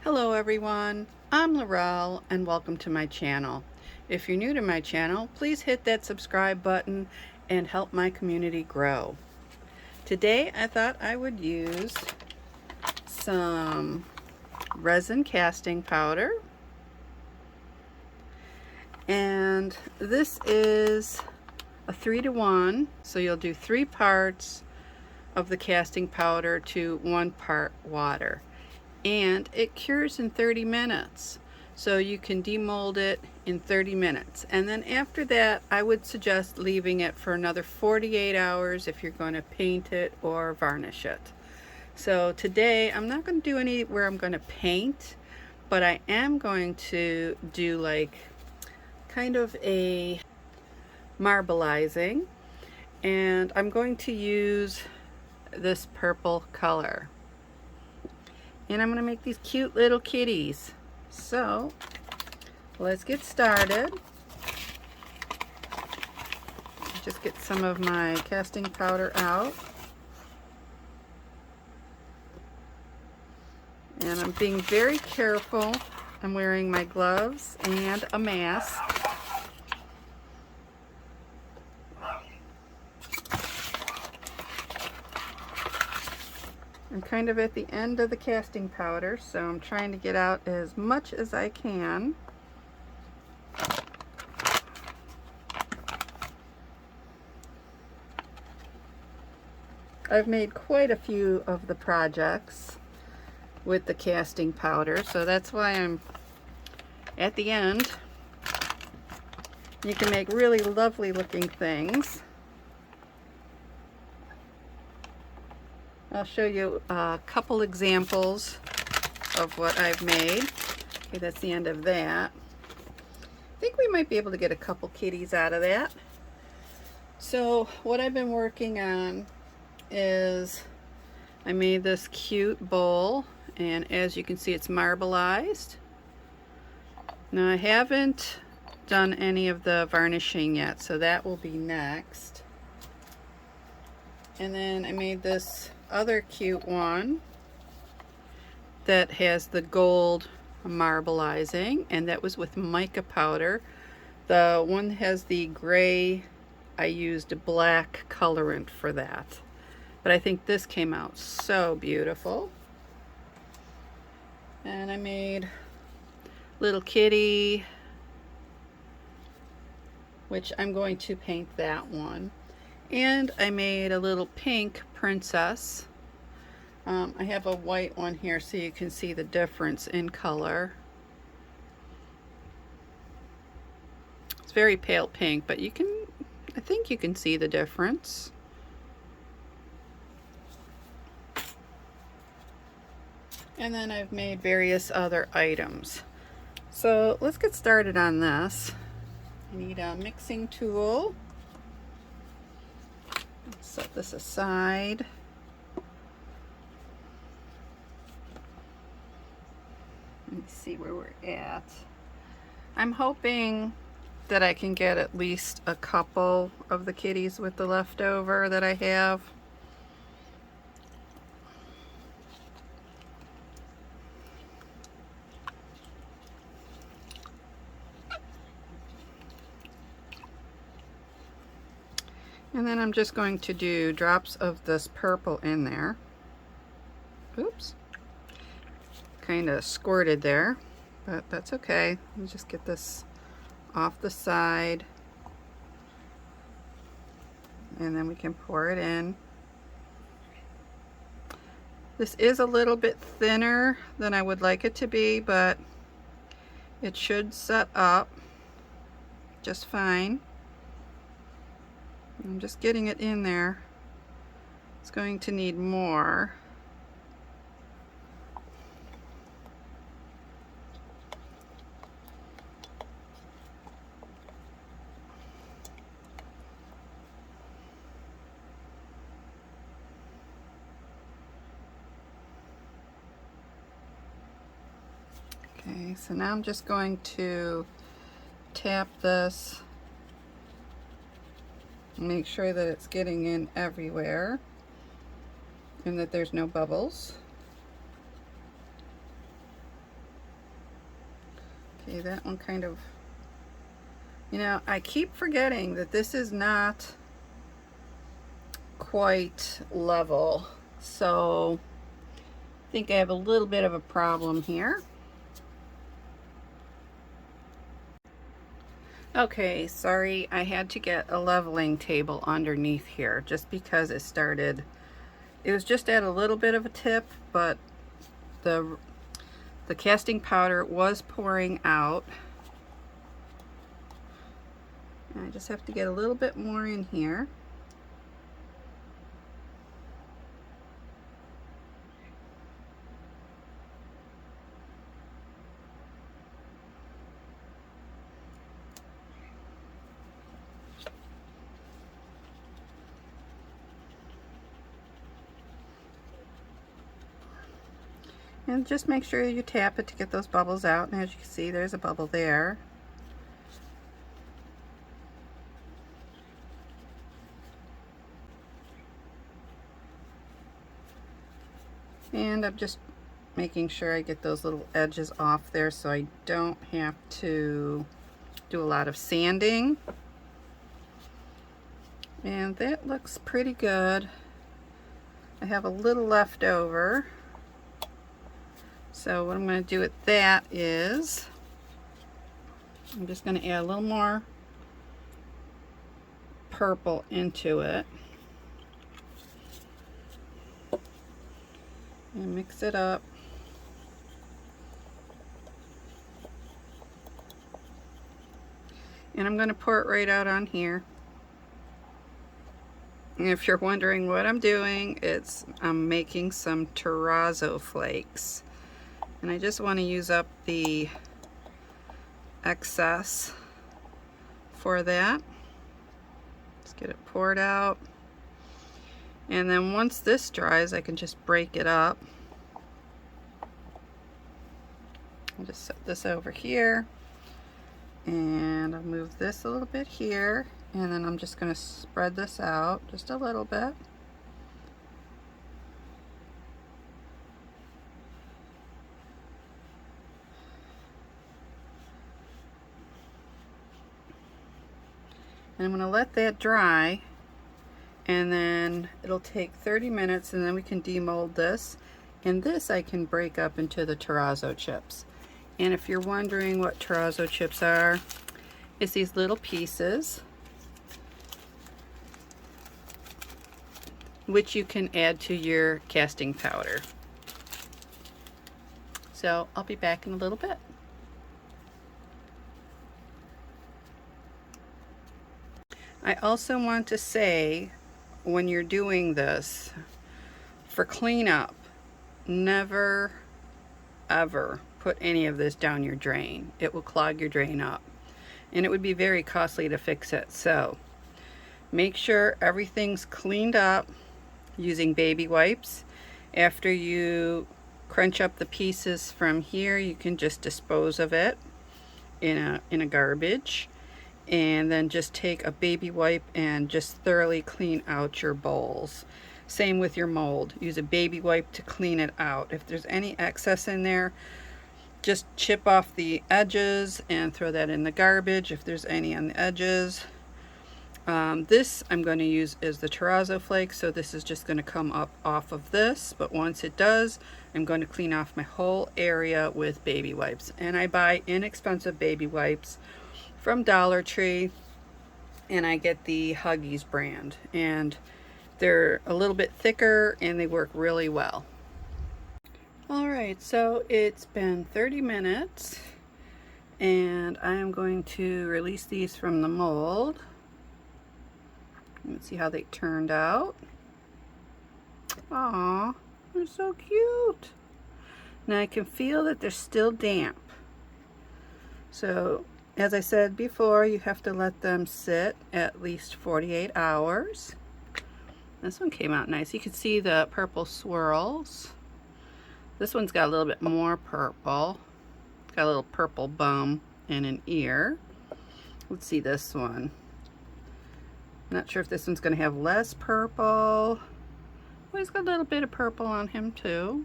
Hello everyone, I'm Laurel and welcome to my channel. If you're new to my channel, please hit that subscribe button and help my community grow. Today I thought I would use some resin casting powder, and this is a 3-to-1, so you'll do 3 parts of the casting powder to 1 part water. And it cures in 30 minutes, so you can demold it in 30 minutes, and then after that I would suggest leaving it for another 48 hours if you're going to paint it or varnish it. So today I'm not going to do any where I'm going to paint, but I am going to do like kind of a marbleizing, and I'm going to use this purple color. And I'm going to make these cute little kitties. So let's get started. Just get some of my casting powder out. And I'm being very careful. I'm wearing my gloves and a mask. I'm kind of at the end of the casting powder, so I'm trying to get out as much as I can. I've made quite a few of the projects with the casting powder, so that's why I'm at the end. You can make really lovely looking things. I'll show you a couple examples of what I've made. Okay, that's the end of that. I think we might be able to get a couple kitties out of that. So what I've been working on is I made this cute bowl, and as you can see it's marbleized. Now I haven't done any of the varnishing yet, so that will be next. And then I made this other cute one that has the gold marbleizing, and that was with mica powder. The one that has the gray, I used black colorant for that, but I think this came out so beautiful. And I made little kitty, which I'm going to paint that one. And I made a little pink princess. I have a white one here so you can see the difference in color. It's very pale pink, but I think you can see the difference. And then I've made various other items. So let's get started on this. I need a mixing tool. Set this aside. Let me see where we're at. I'm hoping that I can get at least a couple of the kitties with the leftover that I have. And then I'm just going to do drops of this purple in there. Oops. Kind of squirted there, but that's okay. Let me just get this off the side. And then we can pour it in. This is a little bit thinner than I would like it to be, but it should set up just fine. I'm just getting it in there. It's going to need more. Okay, so now I'm just going to tap this. Make sure that it's getting in everywhere and that there's no bubbles. Okay, that one kind of, you know, I keep forgetting that this is not quite level, so I think I have a little bit of a problem here. Okay, sorry, I had to get a leveling table underneath here just because it was just at a little bit of a tip, but the casting powder was pouring out. And I just have to get a little bit more in here. And just make sure you tap it to get those bubbles out. And as you can see, there's a bubble there. And I'm just making sure I get those little edges off there so I don't have to do a lot of sanding. And that looks pretty good. I have a little left over. So what I'm going to do with that is I'm just going to add a little more purple into it and mix it up. And I'm going to pour it right out on here. And if you're wondering what I'm doing, I'm making some terrazzo flakes. And I just want to use up the excess for that. Let's get it poured out. And then once this dries, I can just break it up. I'll just set this over here. And I'll move this a little bit here. And then I'm just going to spread this out just a little bit. And I'm going to let that dry, and then it'll take 30 minutes and then we can demold this. And this I can break up into the terrazzo chips. And if you're wondering what terrazzo chips are, it's these little pieces which you can add to your casting powder. So I'll be back in a little bit. I also want to say, when you're doing this, for cleanup, never ever put any of this down your drain. It will clog your drain up, and it would be very costly to fix it. So make sure everything's cleaned up using baby wipes. After you crunch up the pieces from here, you can just dispose of it in a garbage. And then just take a baby wipe and just thoroughly clean out your bowls. Same with your mold. Use a baby wipe to clean it out. If there's any excess in there, just chip off the edges and throw that in the garbage if there's any on the edges. This I'm going to use is the terrazzo flake, so this is just going to come up off of this, but once it does, I'm going to clean off my whole area with baby wipes. And I buy inexpensive baby wipes from Dollar Tree, and I get the Huggies brand, and they're a little bit thicker and they work really well. Alright, so it's been 30 minutes and I am going to release these from the mold. Let's see how they turned out. Aw, they're so cute. Now I can feel that they're still damp. So as I said before, you have to let them sit at least 48 hours. This one came out nice. You can see the purple swirls. This one's got a little bit more purple. It's got a little purple bum and an ear. Let's see this one. Not sure if this one's going to have less purple. Oh, he's got a little bit of purple on him too.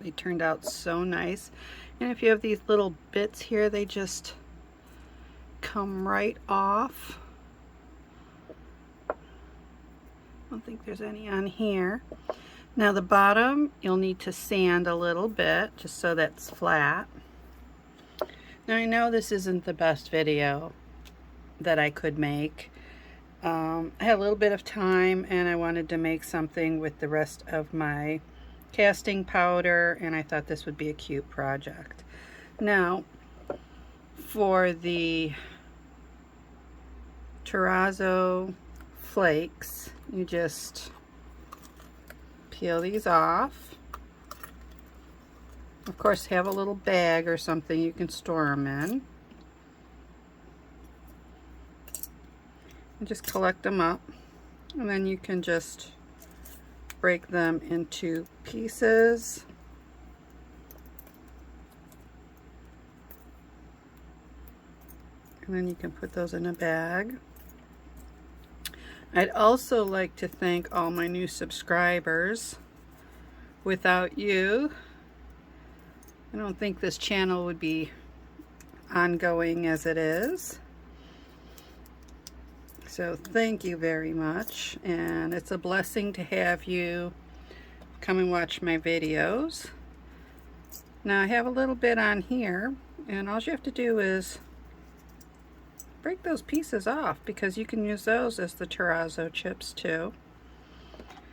They turned out so nice. And if you have these little bits here, they just come right off. I don't think there's any on here. Now the bottom, you'll need to sand a little bit just so that's flat. Now I know this isn't the best video that I could make. I had a little bit of time and I wanted to make something with the rest of my casting powder, and I thought this would be a cute project. Now for the terrazzo flakes, you just peel these off. Of course, have a little bag or something you can store them in. And just collect them up, and then you can just break them into pieces. And then you can put those in a bag. I'd also like to thank all my new subscribers. Without you, I don't think this channel would be ongoing as it is. So thank you very much, and it's a blessing to have you come and watch my videos. Now I have a little bit on here, and all you have to do is break those pieces off, because you can use those as the terrazzo chips too.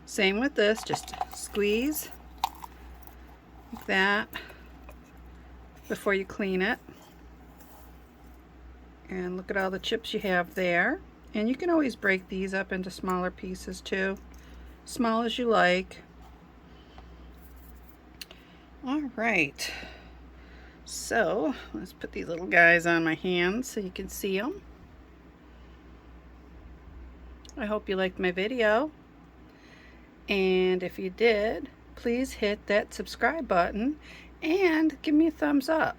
Same with this, just squeeze like that before you clean it. And look at all the chips you have there. And you can always break these up into smaller pieces too, small as you like. All right, so let's put these little guys on my hands so you can see them. I hope you liked my video, and if you did, please hit that subscribe button and give me a thumbs up.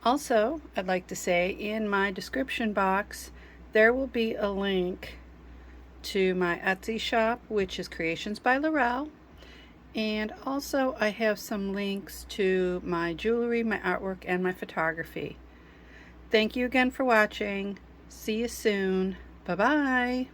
Also, I'd like to say in my description box there will be a link to my Etsy shop, which is Creations by Laurel. And also I have some links to my jewelry, my artwork, and my photography. Thank you again for watching. See you soon. Bye-bye.